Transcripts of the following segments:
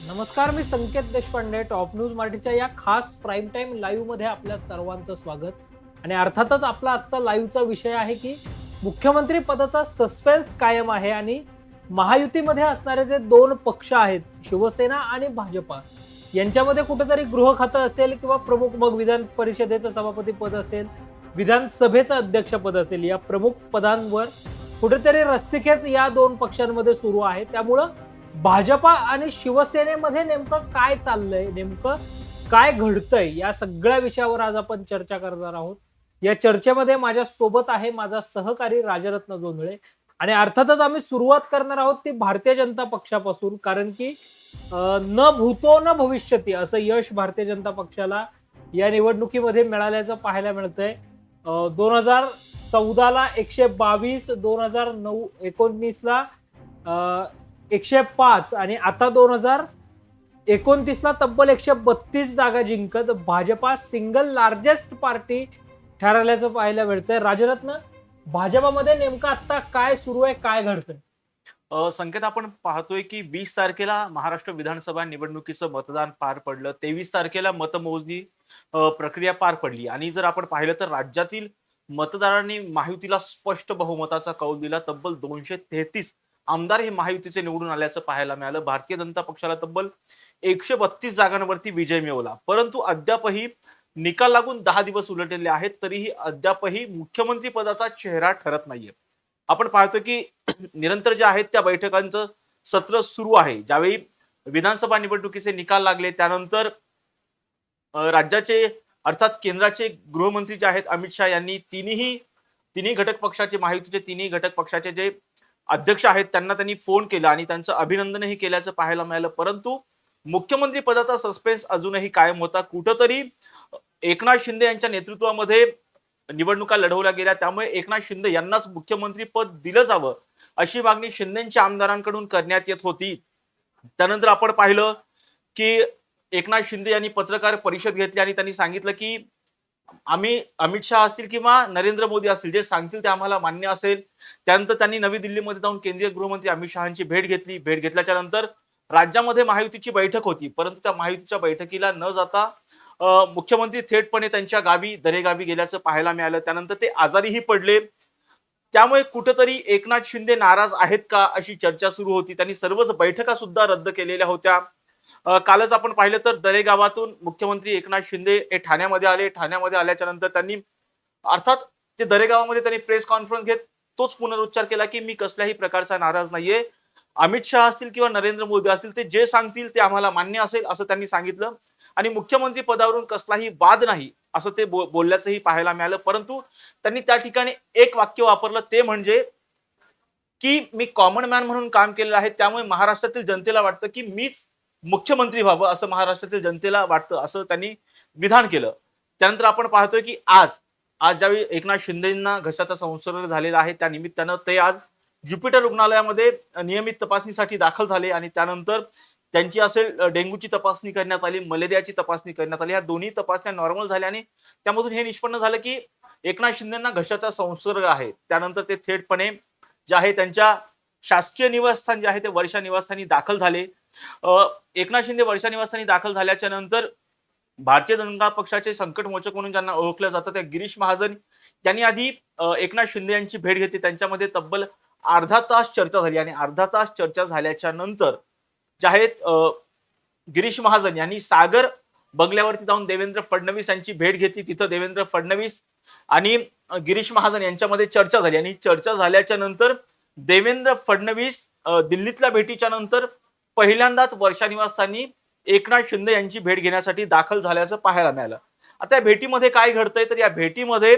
नमस्कार, मी संकेत Deshpande. Top news मराठीच्या या खास प्राईम टाइम लाईव्ह मध्ये आपल्या सर्वांचं स्वागत. आणि अर्थातच आपला आजचा लाईव्हचा विषय आहे की मुख्यमंत्री पदाचा सस्पेन्स कायम आहे आणि महायुतीमध्ये असणारे जे दोन पक्ष आहेत, शिवसेना आणि भाजपा, यांच्यामध्ये कुठेतरी गृह खातं असेल किंवा प्रमुख, मग विधान परिषदेचं सभापती पद असेल, विधानसभेचं अध्यक्षपद असेल, या प्रमुख पदांवर कुठेतरी रस्सीखेच या दोन पक्षांमध्ये सुरू आहे. त्यामुळं भाजपा आणि शिवसेनेमध्ये नेमकं काय चाललंय, नेमकं काय घडतंय, या सगळ्या विषयावर आज आपण चर्चा करणार आहोत. या चर्चेमध्ये माझ्या सोबत आहे माझा सहकारी राजरत्न जोंधळे. आणि अर्थातच आम्ही सुरुवात करणार आहोत ती भारतीय जनता पक्षापासून, कारण की न भूतो न भविष्यती असं यश भारतीय जनता पक्षाला या निवडणुकीमध्ये मिळाल्याचं पाहायला मिळतंय. 2014ला 122, 2019ला 105 आणि आता 2029ला तब्बल 132 जागा जिंकत भाजपा सिंगल लार्जेस्ट पार्टी ठरल्याचं पाहायला मिळतंय. राजरत्न, भाजपामध्ये नेमकं आता काय सुरू आहे, काय घडतंय? संकेत, आपण पाहतोय की 20 तारखेला महाराष्ट्र विधानसभा निवडणुकीचं मतदान पार पडलं. 23 तारखेला मतमोजणी प्रक्रिया पार पडली आणि जर आपण पाहिलं तर राज्यातील मतदारांनी महायुतीला स्पष्ट बहुमताचा कौल दिला. तब्बल 233 आमदार हे महायुतीचे निवडून आल्याचं पाहायला मिळालं. भारतीय जनता पक्षाला तब्बल 132 जागांवरती विजय मिळवला. परंतु अद्यापही निकाल लागून 10 दिवस उलटलेले आहेत, तरीही अद्यापही मुख्यमंत्री पदाचा चेहरा ठरत नाहीये. आपण पाहतो की निरंतर ज्या आहेत त्या बैठकांचं सत्र सुरू आहे. ज्यावेळी विधानसभा निवडणुकीचे निकाल लागले त्यानंतर राज्याचे अर्थात केंद्राचे गृहमंत्री जे आहेत अमित शहा यांनी तिन्ही घटक पक्षाचे, महायुतीचे तिन्ही घटक पक्षाचे जे अध्यक्ष आहेत त्यांनी फोन केला आणि त्यांचं अभिनंदनही केल्याचं पाहायला मिळालं. परंतु मुख्यमंत्री पदाचा सस्पेन्स अजूनही कायम होता. कुठंतरी एकनाथ शिंदे यांच्या नेतृत्वामध्ये निवडणुका लढवल्या गेल्या, त्यामुळे एकनाथ शिंदे यांनाच मुख्यमंत्री पद दिलं जावं अशी मागणी शिंदेच्या आमदारांकडून करण्यात येत होती. त्यानंतर आपण पाहिलं की एकनाथ शिंदे यांनी पत्रकार परिषद घेतली आणि त्यांनी सांगितलं की आम्ही अमित शहा असतील किंवा नरेंद्र मोदी असतील, जे सांगतील ते आम्हाला मान्य असेल. त्यानंतर त्यांनी नवी दिल्लीमध्ये जाऊन केंद्रीय गृहमंत्री अमित शहाची भेट घेतली. भेट घेतल्याच्या नंतर राज्यामध्ये महायुतीची बैठक होती, परंतु त्या महायुतीच्या बैठकीला न जाता मुख्यमंत्री थेटपणे त्यांच्या गावी दरेगावी गेल्याचं पाहायला मिळालं. त्यानंतर ते आजारीही पडले. त्यामुळे कुठेतरी एकनाथ शिंदे नाराज आहेत का अशी चर्चा सुरू होती. त्यांनी सर्वच बैठका सुद्धा रद्द केलेल्या होत्या. कालच आपण पाहिलं तर दरेगावातून मुख्यमंत्री एकनाथ शिंदे हे ठाण्यामध्ये आले. ठाण्यामध्ये आल्याच्या नंतर त्यांनी अर्थात ते दरेगावामध्ये त्यांनी प्रेस कॉन्फरन्स घेत तोच पुनरुच्चार केला की मी कसल्याही प्रकारचा नाराज नाहीये. अमित शहा असतील किंवा नरेंद्र मोदी असतील, ते जे सांगतील ते आम्हाला मान्य असेल असं त्यांनी सांगितलं. आणि मुख्यमंत्री पदावरून कसलाही वाद नाही असं ते बोलल्याचंही पाहायला मिळालं. परंतु त्यांनी त्या ठिकाणी एक वाक्य वापरलं, ते म्हणजे की मी कॉमन मॅन म्हणून काम केलेलं आहे, त्यामुळे महाराष्ट्रातील जनतेला वाटतं की मीच मुख्यमंत्री व्हावं असं महाराष्ट्रातील जनतेला वाटतं असं त्यांनी विधान केलं. त्यानंतर आपण पाहतोय की आज ज्यावेळी एकनाथ शिंदेंना घशाचा संसर्ग झालेला आहे त्या निमित्तानं ते आज ज्युपिटर रुग्णालयामध्ये नियमित तपासणीसाठी दाखल झाले आणि त्यानंतर त्यांची असेल डेंग्यूची तपासणी करण्यात आली, मलेरियाची तपासणी करण्यात आली. ह्या दोन्ही तपासण्या नॉर्मल झाल्या आणि त्यामधून हे निष्पन्न झालं की एकनाथ शिंदेंना घशाचा संसर्ग आहे. त्यानंतर ते थेटपणे जे आहे त्यांच्या शासकीय निवासस्थान जे आहे ते वर्षा निवासस्थानी दाखल झाले. एकनाथ शिंदे वर्षा निवासस्थानी दाखल झाल्याच्या नंतर भारतीय जनता पक्षाचे संकट मोचक म्हणून ज्यांना ओळखलं जातं त्या गिरीश महाजन यांनी आधी एकनाथ शिंदे यांची भेट घेतली. त्यांच्यामध्ये तब्बल अर्धा तास चर्चा झाली आणि अर्धा तास चर्चा झाल्याच्या नंतर जे आहेत गिरीश महाजन यांनी सागर बंगल्यावरती जाऊन देवेंद्र फडणवीस यांची भेट घेतली. तिथं देवेंद्र फडणवीस आणि गिरीश महाजन यांच्यामध्ये चर्चा झाली आणि चर्चा झाल्याच्या नंतर देवेंद्र फडणवीस दिल्लीतल्या भेटीच्या नंतर पहिल्यांदाच वर्षा निवासस्थानी एकनाथ शिंदे यांची भेट घेण्यासाठी दाखल झाल्याचं पाहायला मिळालं. आता या भेटीमध्ये काय घडतंय तर या भेटीमध्ये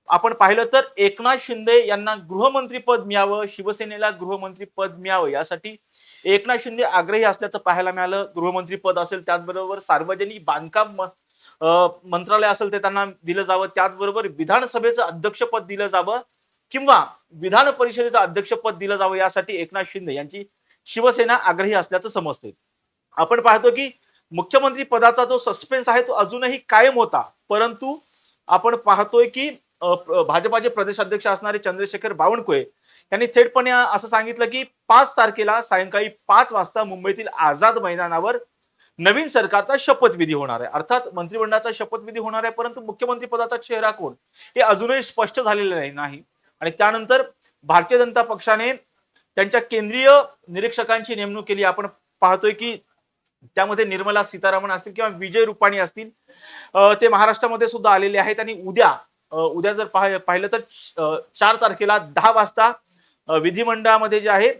आपण पाहिलं तर एकनाथ शिंदे यांना गृहमंत्रीपद मिळावं, शिवसेनेला गृहमंत्रीपद मिळावं यासाठी एकनाथ शिंदे आग्रही असल्याचं पाहायला मिळालं. गृहमंत्रीपद असेल, त्याचबरोबर सार्वजनिक बांधकाम मंत्रालय असेल ते त्यांना दिलं जावं, त्याचबरोबर विधानसभेचं अध्यक्षपद दिलं जावं किंवा विधान परिषदेचं अध्यक्षपद दिलं जावं यासाठी एकनाथ शिंदे यांची शिवसेना आग्रही असल्याचं समजते. आपण पाहतो की मुख्यमंत्री पदाचा जो सस्पेन्स आहे तो अजूनही कायम होता, परंतु आपण पाहतोय की भाजपाचे प्रदेश अध्यक्ष असणारे चंद्रशेखर बावनकुळे त्यांनी थेटपणे असं सांगितलं की 5 तारखेला सायंकाळी 5 वाजता मुंबईतील आझाद मैदानावर नवीन सरकारचा शपथविधी होणार आहे. अर्थात मंत्रिमंडळाचा शपथविधी होणार आहे, परंतु मुख्यमंत्री पदाचा चेहरा कोण हे अजूनही स्पष्ट झालेलं नाही. आणि त्यानंतर भारतीय जनता पक्षाने त्यांच्या केंद्रीय निरीक्षकांची नेमणूक केली. आपण पाहतोय की त्यामध्ये निर्मला सीतारामन असतील किंवा विजय रुपाणी असतील, ते महाराष्ट्रामध्ये सुद्धा आलेले आहेत. आणि उद्या जर पाहिलं तर 4 तारखेला 10 वाजता विधिमंडळामध्ये जे आहे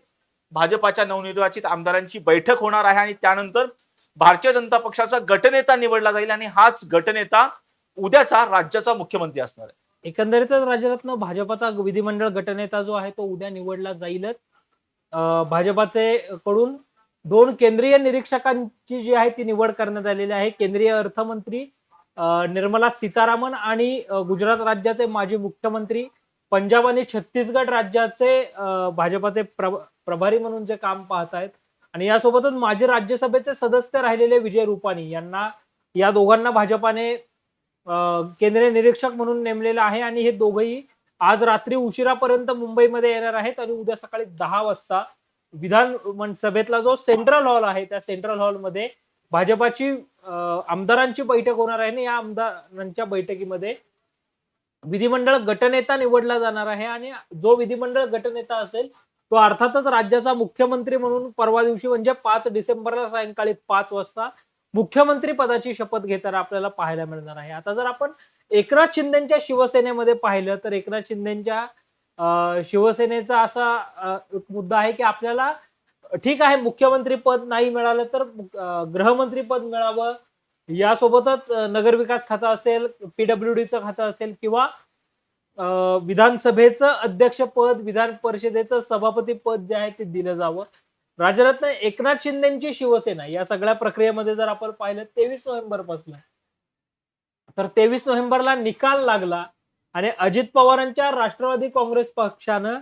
भाजपाच्या नवनिर्वाचित आमदारांची बैठक होणार आहे आणि त्यानंतर भारतीय जनता पक्षाचा गटनेता निवडला जाईल आणि हाच गटनेता उद्याचा राज्याचा मुख्यमंत्री असणार आहे. एकंदरीतच राज्यरत्न भाजपाचा विधिमंडळ गटनेता जो आहे तो उद्या निवडला जाईलच. भाजपाचे कडून 2 केंद्रीय निरीक्षकांची जी आहे ती निवड करण्यात आलेली आहे. केंद्रीय अर्थमंत्री निर्मला सीतारामन आणि गुजरात राज्याचे माजी मुख्यमंत्री, पंजाब आणि छत्तीसगड राज्याचे भाजपाचे प्रभारी म्हणून जे काम पाहत आहेत. आणि यासोबतच माजी राज्यसभेचे सदस्य राहिलेले विजय रुपाणी यांना, या दोघांना भाजपाने केंद्रीय निरीक्षक म्हणून नेमलेलं आहे. आणि हे दोघंही आज रात्री उशिरापर्यंत मुंबईमध्ये येणार आहेत आणि उद्या सकाळी 10 वाजता विधान सभेतला जो सेंट्रल हॉल आहे त्या सेंट्रल हॉलमध्ये भाजपाची आमदारांची बैठक होणार आहे. आणि या आमदारांच्या बैठकीमध्ये विधिमंडळ गटनेता निवडला जाणार आहे. आणि जो विधिमंडळ गटनेता असेल तो अर्थातच राज्याचा मुख्यमंत्री म्हणून परवा दिवशी म्हणजे 5 डिसेंबरला सायंकाळी 5 वाजता मुख्यमंत्री पदाची शपथ घेताना आपल्याला पाहायला मिळणार आहे. आता जर आपण एकनाथ शिंदेच्या शिवसेनेमध्ये पाहिलं तर एकनाथ शिंदेच्या शिवसेनेचा असा एक मुद्दा आहे की आपल्याला ठीक आहे मुख्यमंत्री पद नाही मिळालं तर गृहमंत्री पद मिळावं, यासोबतच नगरविकास खातं असेल, पीडब्ल्यूडीचं खातं असेल किंवा विधानसभेचं अध्यक्षपद, विधान परिषदेचं सभापती पद जे आहे ते दिलं जावं. राजरत्न एकनाथ शिंदेची शिवसेना या सगळ्या प्रक्रियेमध्ये जर आपण पाहिलं 23 नोव्हेंबर पासून, तर 23 नोव्हेंबरला निकाल लागला आणि अजित पवारांच्या राष्ट्रवादी काँग्रेस पक्षानं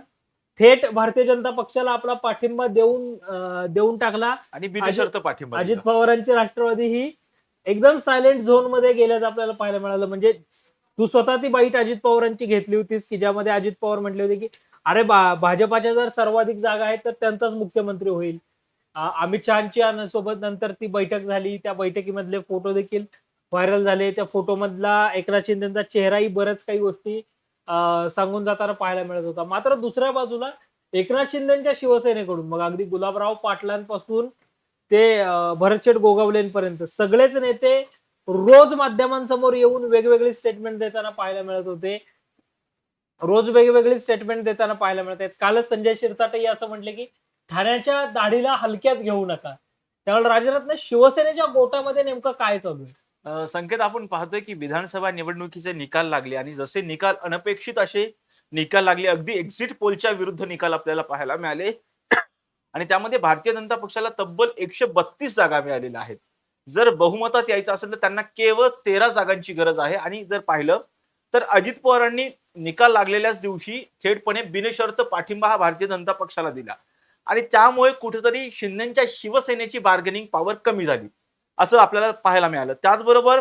थेट भारतीय जनता पक्षाला आपला पाठिंबा देऊन टाकला. आणि बिनशर्त पाठिंबा अजित पवारांची राष्ट्रवादी ही एकदम सायलेंट झोन मध्ये गेल्याचं आपल्याला पाहायला मिळालं. म्हणजे तू स्वतः ती बाईट अजित पवारांची घेतली होतीस की ज्यामध्ये अजित पवार म्हटले होते की अरे भाजपाच्या जर सर्वाधिक जागा आहेत तर त्यांचाच मुख्यमंत्री होईल. अमित शहाच्या सोबत नंतर ती बैठक झाली, त्या बैठकीमधले फोटो देखील व्हायरल झाले. त्या फोटो मधला एकनाथ शिंदेचा चेहराही बऱ्याच काही गोष्टी सांगून जाताना पाहायला मिळत होता. मात्र दुसऱ्या बाजूला एकनाथ शिंदेच्या शिवसेनेकडून मग अगदी गुलाबराव पाटलांपासून ते भरतशेठ गोगावलेंपर्यंत सगळेच नेते रोज माध्यमांसमोर येऊन वेगवेगळी स्टेटमेंट देताना पाहायला मिळत होते. कालच संजय शिरसाटे असं म्हटले की ठाण्याच्या दाढीला हलक्यात घेऊ नका. त्यामुळे राजरत्न शिवसेनेच्या गोटामध्ये नेमकं काय चालू आहे? संकेत, आपण पाहतोय की विधानसभा निवडणुकीचे निकाल लागले आणि जसे निकाल अनपेक्षित असे निकाल लागले, अगदी एक्झिट पोलच्या विरुद्ध निकाल आपल्याला पाहायला मिळाले. आणि त्यामध्ये भारतीय जनता पक्षाला तब्बल 132 जागा मिळालेल्या आहेत. जर बहुमतात यायचं असेल तर त्यांना केवळ 13 जागांची गरज आहे. आणि जर पाहिलं तर अजित पवारांनी निकाल लागलेल्याच दिवशी थेटपणे बिनशर्त पाठिंबा हा भारतीय जनता पक्षाला दिला आणि त्यामुळे कुठेतरी शिंदेच्या शिवसेनेची बार्गेनिंग पॉवर कमी झाली असं आपल्याला पाहायला मिळालं. त्याचबरोबर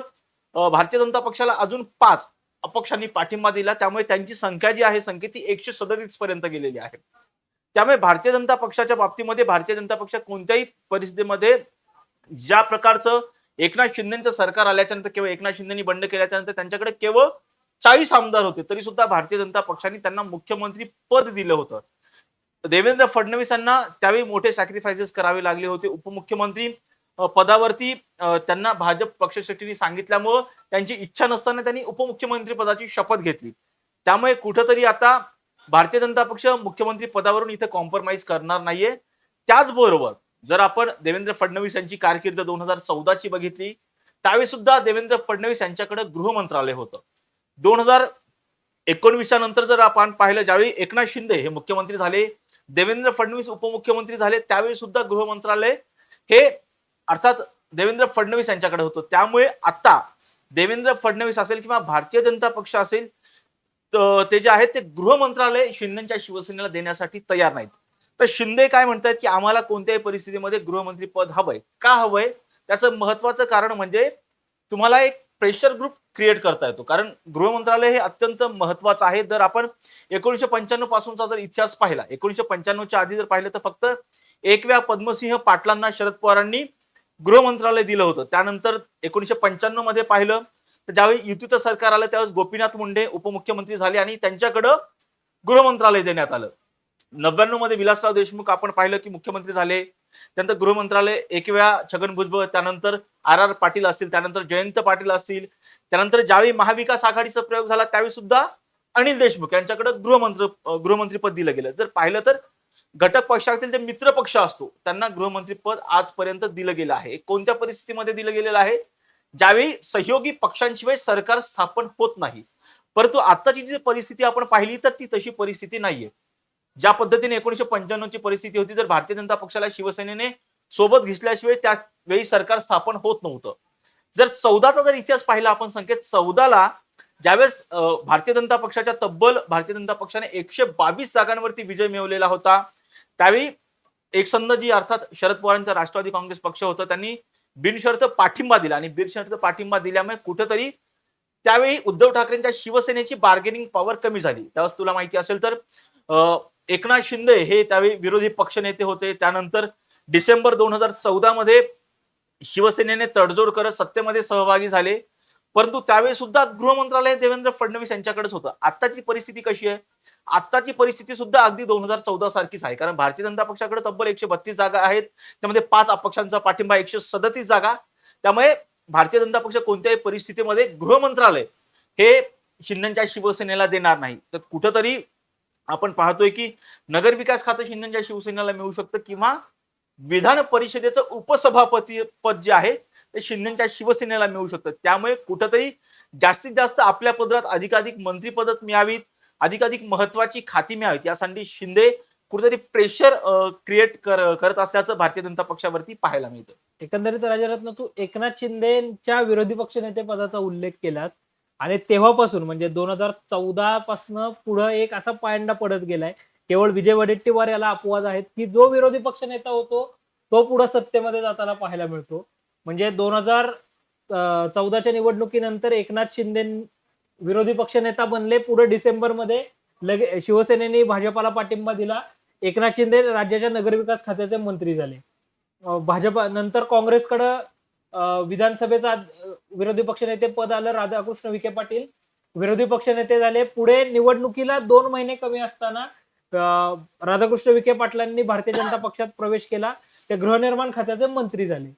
भारतीय जनता पक्षाला अजून 5 अपक्षांनी पाठिंबा दिला, त्यामुळे त्यांची संख्या जी आहे संख्या ती 137 पर्यंत गेलेली आहे. त्यामुळे भारतीय जनता पक्षाच्या बाबतीमध्ये भारतीय जनता पक्ष कोणत्याही परिस्थितीमध्ये ज्या प्रकारचं एकनाथ शिंदेचं सरकार आल्याच्यानंतर किंवा एकनाथ शिंदेनी बंड केल्याच्यानंतर त्यांच्याकडे केवळ 40 आमदार होते तरी सुद्धा भारतीय जनता पक्षाने त्यांना मुख्यमंत्री पद दिलं होतं. देवेंद्र फडणवीस यांना त्यावेळी मोठे सॅक्रिफायसेस करावे लागले होते. उपमुख्यमंत्री पदावरती त्यांना भाजप पक्षश्रेष्ठींनी सांगितल्यामुळं त्यांची इच्छा नसताना त्यांनी उपमुख्यमंत्री पदाची शपथ घेतली. त्यामुळे कुठंतरी आता भारतीय जनता पक्ष मुख्यमंत्री पदावरून इथे कॉम्प्रोमाइज करणार नाहीये. त्याचबरोबर जर आपण देवेंद्र फडणवीस यांची कारकीर्द 2014ची बघितली त्यावेळी सुद्धा देवेंद्र फडणवीस यांच्याकडे गृह मंत्रालय होतं. 2019च्या नंतर जर आपण पाहिलं, ज्यावेळी एकनाथ शिंदे हे मुख्यमंत्री झाले, देवेंद्र फडणवीस उपमुख्यमंत्री झाले, त्यावेळी सुद्धा गृह मंत्रालय हे अर्थात देवेंद्र फडणवीस यांच्याकडे होतं. त्यामुळे आता देवेंद्र फडणवीस असेल किंवा भारतीय जनता पक्ष असेल ते जे आहेत ते गृह मंत्रालय शिंदेच्या शिवसेनेला देण्यासाठी तयार नाहीत. तर शिंदे काय म्हणतात की आम्हाला कोणत्याही परिस्थितीमध्ये गृहमंत्री पद हवंय. का हवंय? त्याचं महत्वाचं कारण म्हणजे तुम्हाला एक प्रेशर ग्रुप क्रिएट करता येतो. कारण गृह मंत्रालय हे अत्यंत महत्वाचं आहे. जर आपण 1995 पासूनचा जर इतिहास पाहिला, 1995च्या आधी जर पाहिलं तर फक्त एक वेळा पद्मसिंह पाटलांना शरद पवारांनी गृह मंत्रालय दिलं होतं. त्यानंतर 1995 मध्ये पाहिलं तर ज्यावेळी युतीचं सरकार आलं त्यावेळेस गोपीनाथ मुंडे उपमुख्यमंत्री झाले आणि त्यांच्याकडं गृह मंत्रालय देण्यात आलं. 99 मध्ये विलासराव देशमुख आपण पाहिलं की मुख्यमंत्री झाले. त्यानंतर गृह मंत्रालय एक वेळा छगन भुजबळ, त्यानंतर आर पाटील असतील, त्यानंतर जयंत पाटील असतील, त्यानंतर ज्यावेळी महाविकास आघाडीचा प्रयोग झाला त्यावेळी सुद्धा अनिल देशमुख यांच्याकडे गृहमंत्रीपद दिलं गेलं. जर पाहिलं तर घटक पक्षातील जे मित्र पक्ष असतो त्यांना गृहमंत्रीपद आजपर्यंत दिलं गेलं आहे. कोणत्या परिस्थितीमध्ये दिलं गेलेलं आहे? ज्यावेळी सहयोगी पक्षांशिवाय सरकार स्थापन होत नाही. परंतु आताची जी परिस्थिती आपण पाहिली तर ती तशी परिस्थिती नाहीये. ज्या पद्धतीने 1995 ची परिस्थिती होती, जर भारतीय जनता पक्षाला शिवसेनेने सोबत घेतल्याशिवाय त्यावेळी सरकार स्थापन होत नव्हतं. जर 14चा जर इतिहास पाहिला आपण, संकेत 14ला ज्यावेळेस भारतीय जनता पक्षाच्या भारतीय जनता पक्षाने 122 जागांवरती विजय मिळवलेला होता, त्यावेळी एकसंध जी अर्थात शरद पवारांचा राष्ट्रवादी काँग्रेस पक्ष होता त्यांनी बिनशर्त पाठिंबा दिला आणि बिनशर्त पाठिंबा दिल्यामुळे कुठेतरी त्यावेळी उद्धव ठाकरेंच्या शिवसेनेची बार्गेनिंग पॉवर कमी झाली. त्यावेळेस तुला माहिती असेल तर एकनाथ शिंदे हे त्यावेळी विरोधी पक्षनेते होते. त्यानंतर डिसेंबर 2014 मध्ये शिवसेनेने तडजोड करत सत्तेमध्ये सहभागी झाले. परंतु त्यावेळी सुद्धा गृह मंत्रालय देवेंद्र फडणवीस यांच्याकडेच होतं. आत्ताची परिस्थिती कशी आहे? आत्ताची परिस्थिती सुद्धा अगदी 2014 सारखीच आहे. कारण भारतीय जनता पक्षाकडे तब्बल 132 जागा आहेत, त्यामध्ये 5 अपक्षांचा पाठिंबा, 137 जागा. त्यामुळे भारतीय जनता पक्ष कोणत्याही परिस्थितीमध्ये गृह मंत्रालय हे शिंदेच्या शिवसेनेला देणार नाही. तर कुठंतरी आपण पाहतोय की नगर विकास खातं शिंदेच्या शिवसेनेला मिळू शकतं किंवा विधान परिषदेचं उपसभापती पद जे आहे ते शिंदेच्या शिवसेनेला मिळू शकतं. त्यामुळे कुठंतरी जास्तीत जास्त आपल्या पदरात अधिकाधिक मंत्रिपद मिळावीत, अधिकाधिक महत्वाची खाती मिळावीत यासाठी शिंदे कुठेतरी प्रेशर क्रिएट करत असल्याचं भारतीय जनता पक्षावरती पाहायला मिळतं. एकंदरीत राजरत्न, तू एकनाथ शिंदेच्या विरोधी पक्षनेते पदाचा उल्लेख केलास आणि तेव्हापासून म्हणजे 2014 पासून पुढे एक असा पायंडा पडत गेलाय. केवळ विजय वडेट्टीवार याला अपवाद आहेत की जो विरोधी पक्षनेता होतो तो पुढे सत्तेमध्ये जाताना पाहायला मिळतो. म्हणजे 2014च्या निवडणुकीनंतर एकनाथ शिंदे विरोधी पक्षनेता बनले. पुढे डिसेंबरमध्ये शिवसेनेने भाजपाला पाठिंबा दिला. एकनाथ शिंदे राज्याच्या नगरविकास खात्याचे मंत्री झाले. भाजपा नंतर काँग्रेसकडे विधानसभेचा विरोधी पक्षनेते पद आलं. राधाकृष्ण विखे पाटील विरोधी पक्षनेते झाले. पुढे निवडणुकीला 2 महिने कमी असताना राधाकृष्ण विखे पाटलांनी भारतीय जनता पक्षात प्रवेश केला. ते गृहनिर्माण खात्याचे मंत्री झाले.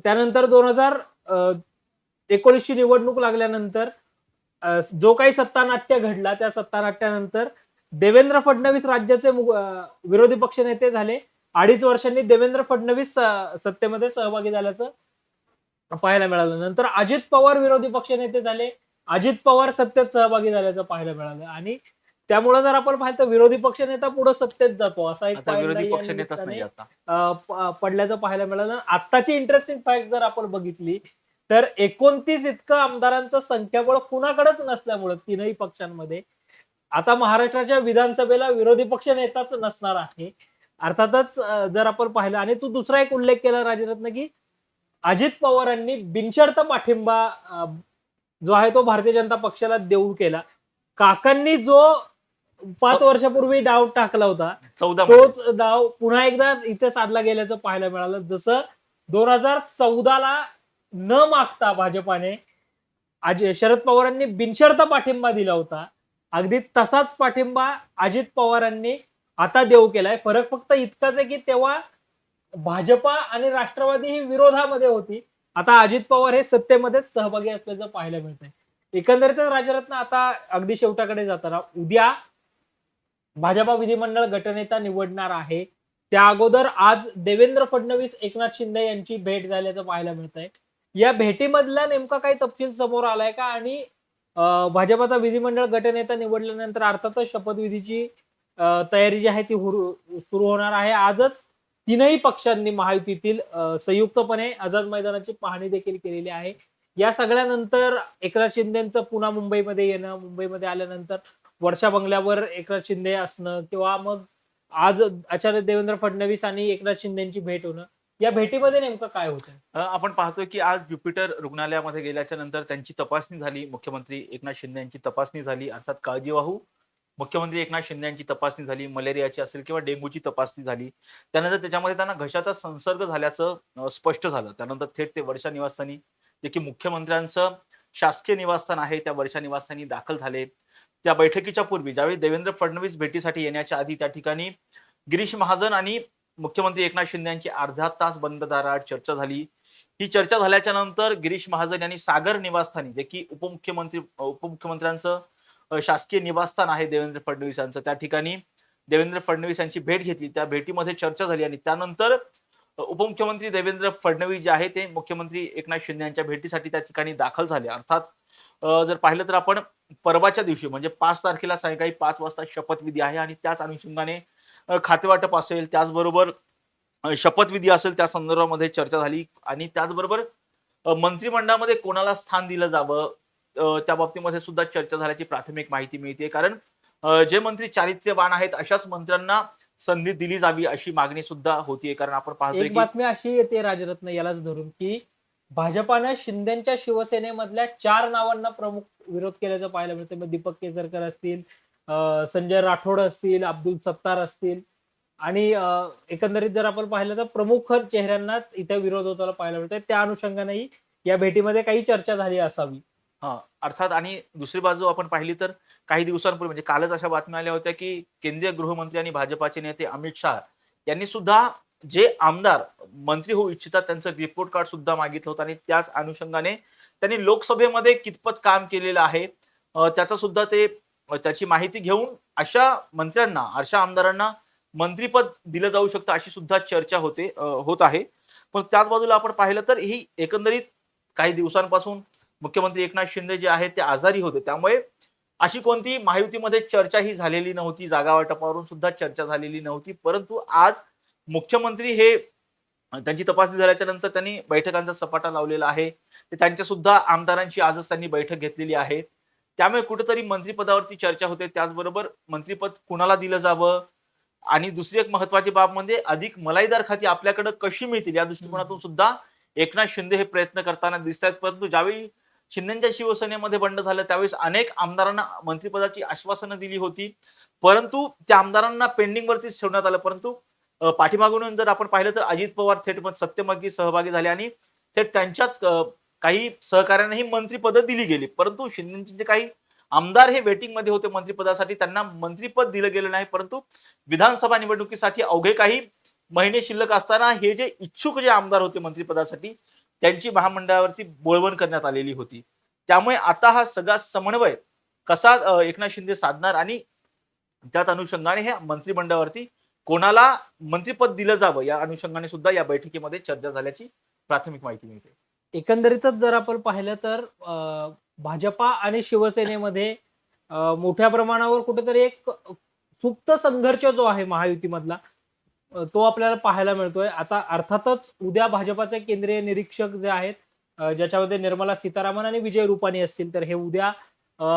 त्यानंतर 2019 ची निवडणूक लागल्यानंतर जो काही सत्तानाट्य घडला त्या सत्तानाट्यानंतर देवेंद्र फडणवीस राज्याचे विरोधी पक्षनेते झाले. 2.5 वर्षांनी देवेंद्र फडणवीस सत्तेमध्ये सहभागी झाल्याचं पाहायला मिळालं. नंतर अजित पवार विरोधी पक्षनेते झाले. अजित पवार सत्तेत सहभागी झाल्याचं पाहायला मिळालं. आणि त्यामुळे जर आपण पाहिलं तर विरोधी पक्षनेता पुढे सत्तेत जातो असा एक विरोधी पक्षनेताच नाही आता पडल्याचं पाहायला मिळालं. आत्ताची इंटरेस्टिंग फॅक्ट जर आपण बघितली तर 29 इतकं आमदारांचं संख्याबळ कुणाकडेच नसल्यामुळे तीनही पक्षांमध्ये आता महाराष्ट्राच्या विधानसभेला विरोधी पक्ष नेताच नसणार आहे. अर्थातच जर आपण पाहिलं आणि तू दुसरा एक उल्लेख केला राजरत्न की अजित पवारांनी बिनशर्त पाठिंबा जो आहे तो भारतीय जनता पक्षाला देऊ केला. काकांनी जो 5 वर्षापूर्वी डाव टाकला होता तोच डाव पुन्हा एकदा इथे साधला गेल्याचं पाहायला मिळालं. जसं 2014ला न मागता भाजपाने शरद पवारांनी बिनशर्त पाठिंबा दिला होता, अगदी तसाच पाठिंबा अजित पवारांनी आता देऊ केलाय. फरक फक्त इतकाच आहे की तेव्हा भाजपा आणि राष्ट्रवादी ही विरोधामध्ये होती. आता अजित पवार हे सत्तेमध्येच सहभागी असल्याचं पाहायला मिळतंय. एकंदरीत राजरत्न, आता अगदी शेवटाकडे जाताना उद्या भाजपा विधिमंडळ गटनेता निवडणार आहे. त्या अगोदर आज देवेंद्र फडणवीस एकनाथ शिंदे यांची भेट झाल्याचं पाहायला मिळत आहे. या भेटीमधला नेमका काही तपशील समोर आलाय का? आणि भाजपाचा विधिमंडळ गटनेता निवडल्यानंतर अर्थातच शपथविधीची तयारी जी आहे ती सुरू होणार आहे. आजच तीनही पक्षांनी महायुतीतील संयुक्तपणे आझाद मैदानाची पाहणी देखील केलेली आहे. या सगळ्यानंतर एकनाथ शिंदेचं पुन्हा मुंबईमध्ये येणं, मुंबईमध्ये आल्यानंतर वर्षा बंगल्यावर एकनाथ शिंदे असणं किंवा मग आज आचार्य देवेंद्र फडणवीस आणि एकनाथ शिंदेची भेट होणं, या भेटीमध्ये नेमकं काय होतं? आपण पाहतोय की आज ज्युपिटर रुग्णालयामध्ये गेल्याच्या नंतर त्यांची तपासणी झाली. मुख्यमंत्री एकनाथ शिंदे यांची तपासणी झाली. अर्थात काळजीवाहू मुख्यमंत्री एकनाथ शिंदे यांची तपासणी झाली. मलेरियाची असेल किंवा डेंग्यूची तपासणी झाली. त्यानंतर त्याच्यामध्ये त्यांना घशाचा संसर्ग झाल्याचं स्पष्ट झालं. त्यानंतर थेट ते वर्षा निवासस्थानी, जे की मुख्यमंत्र्यांचं शासकीय निवासस्थान आहे, त्या वर्षा निवासस्थानी दाखल झाले. त्या बैठकीच्या पूर्वी ज्यावेळी देवेंद्र फडणवीस भेटीसाठी येण्याच्या आधी त्या ठिकाणी गिरीश महाजन आणि मुख्यमंत्री एकनाथ शिंदे यांची अर्धा तास बंद दाराआड चर्चा झाली. ही चर्चा झाल्याच्या नंतर गिरीश महाजन यांनी सागर निवासस्थानी, जे की उपमुख्यमंत्र्यांचं शासकीय निवासस्थान आहे देवेंद्र फडणवीस यांचं, त्या ठिकाणी देवेंद्र फडणवीस यांची भेट घेतली. त्या भेटीमध्ये चर्चा झाली आणि त्यानंतर उपमुख्यमंत्री देवेंद्र फडणवीस जे आहे ते मुख्यमंत्री एकनाथ शिंदे यांच्या भेटीसाठी त्या ठिकाणी दाखल झाले. अर्थात जर पाहिलं तर आपण परवाच्या दिवशी म्हणजे 5 तारखेला सायंकाळी 5 वाजता शपथविधी आहे आणि त्याच अनुषंगाने खातेवाटप असेल, त्याचबरोबर शपथविधी असेल, त्या संदर्भामध्ये चर्चा झाली आणि त्याचबरोबर मंत्रिमंडळामध्ये कोणाला स्थान दिलं जावं त्या बाबतीमध्ये सुद्धा चर्चा झाल्याची प्राथमिक माहिती मिळते. कारण जे मंत्री चारित्र्यवान आहेत अशाच मंत्र्यांना संधी दिली जावी अशी मागणी सुद्धा होतीये. कारण आपण पाहतोय एक की बातमी अशी येते राजरत्न यालाच धरून, की भाजपानं शिंदेच्या शिवसेनेमधल्या 4 नावांना प्रमुख विरोध केल्याचं पाहायला मिळतं. मग दीपक केसरकर असतील, संजय राठोड असतील, अब्दुल सत्तार असतील आणि एकंदरीत जर आपण पाहिलं तर प्रमुख चेहऱ्यांनाच इथे विरोध होताना पाहायला मिळतोय. त्या अनुषंगानेही या भेटीमध्ये काही चर्चा झाली असावी. हां, अर्थात आणि दुसरी बाजू आपण पाहिली तर काही दिवसांपूर्वी म्हणजे कालच अशा बातम्या आल्या होत्या, की केंद्रीय गृहमंत्री आणि भाजपाचे नेते अमित शहा यांनी सुद्धा जे आमदार मंत्री होऊ इच्छितात त्यांचं रिपोर्ट कार्ड सुद्धा मागितलं होतं आणि त्याच अनुषंगाने त्यांनी लोकसभेमध्ये कितपत काम केलेलं आहे त्याचा सुद्धा ते त्याची माहिती घेऊन अशा मंत्र्यांना, अशा आमदारांना मंत्रिपद दिलं जाऊ शकतं अशी सुद्धा चर्चा होत आहे. पण त्याच बाजूला आपण पाहिलं तर ही एकंदरीत काही दिवसांपासून मुख्यमंत्री एकनाथ शिंदे जे आहेत ते आजारी होते. त्यामुळे अशी कोणती महायुतीमध्ये चर्चाही झालेली नव्हती. जागा वाटपावरून सुद्धा चर्चा झालेली नव्हती. परंतु आज मुख्यमंत्री हे त्यांची तपासणी झाल्याच्या नंतर त्यांनी बैठकांचा सपाटा लावलेला आहे. ते त्यांच्या सुद्धा आमदारांची आजच त्यांनी बैठक घेतलेली आहे. त्यामुळे कुठेतरी मंत्रिपदावरती चर्चा होते. त्याचबरोबर मंत्रिपद कुणाला दिलं जावं आणि दुसरी एक महत्वाची बाब म्हणजे अधिक मलाईदार खाती आपल्याकडे कशी मिळतील या दृष्टिकोनातून सुद्धा एकनाथ शिंदे हे प्रयत्न करताना दिसत आहेत. परंतु ज्यावेळी शिंदेच्या शिवसेनेमध्ये बंड झालं त्यावेळेस अनेक आमदारांना मंत्रिपदाची आश्वासनं दिली होती. परंतु त्या आमदारांना पेंडिंग वरतीच ठेवण्यात आलं. परंतु पाठीमागून जर आपण पाहिलं तर अजित पवार थेट सत्यमधी सहभागी झाले आणि थेट त्यांच्याच काही सहकार्यांना ही मंत्रिपदं दिली गेली. परंतु शिंदेचे जे काही आमदार हे वेटिंग मध्ये होते मंत्रिपदासाठी त्यांना मंत्रिपद दिलं गेलं नाही. परंतु विधानसभा निवडणुकीसाठी अवघे काही महिने शिल्लक असताना हे जे इच्छुक जे आमदार होते मंत्रिपदासाठी त्यांची महामंडळावरती बोळवण करण्यात आलेली होती. त्यामुळे आता हा सगळा समन्वय कसा एकनाथ शिंदे साधणार आणि त्याच अनुषंगाने हे मंत्रिमंडळावरती कोणाला मंत्रिपद दिलं जावं या अनुषंगाने सुद्धा या बैठकीमध्ये चर्चा झाल्याची प्राथमिक माहिती मिळते. एकंदरीतच जर आपण पाहिलं तर भाजपा आणि शिवसेनेमध्ये मोठ्या प्रमाणावर कुठेतरी एक सुप्त संघर्ष जो आहे महायुतीमधला तो आपल्याला पाहायला मिळतोय. आता अर्थातच उद्या भाजपाचे केंद्रीय निरीक्षक जे आहेत ज्याच्यामध्ये निर्मला सीतारामन आणि विजय रुपाणी असतील, तर हे उद्या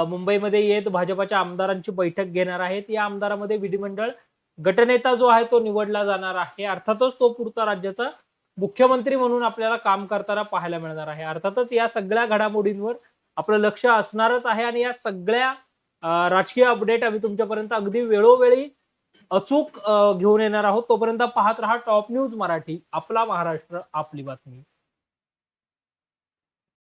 मुंबईमध्ये येत भाजपाच्या आमदारांची बैठक घेणार आहेत. या आमदारामध्ये विधिमंडळ गटनेता जो आहे तो निवडला जाणार आहे. अर्थातच तो पुढचा राज्याचा मुख्यमंत्री म्हणून आपल्याला काम करताना पाहायला मिळणार आहे. अर्थातच या सगळ्या घडामोडींवर आपलं लक्ष असणारच आहे आणि या सगळ्या राजकीय अपडेट आम्ही तुमच्यापर्यंत अगदी वेळोवेळी अचूक घेऊन येणार आहोत. तोपर्यंत पाहत रहा टॉप न्यूज मराठी, आपला महाराष्ट्र आपली बातमी.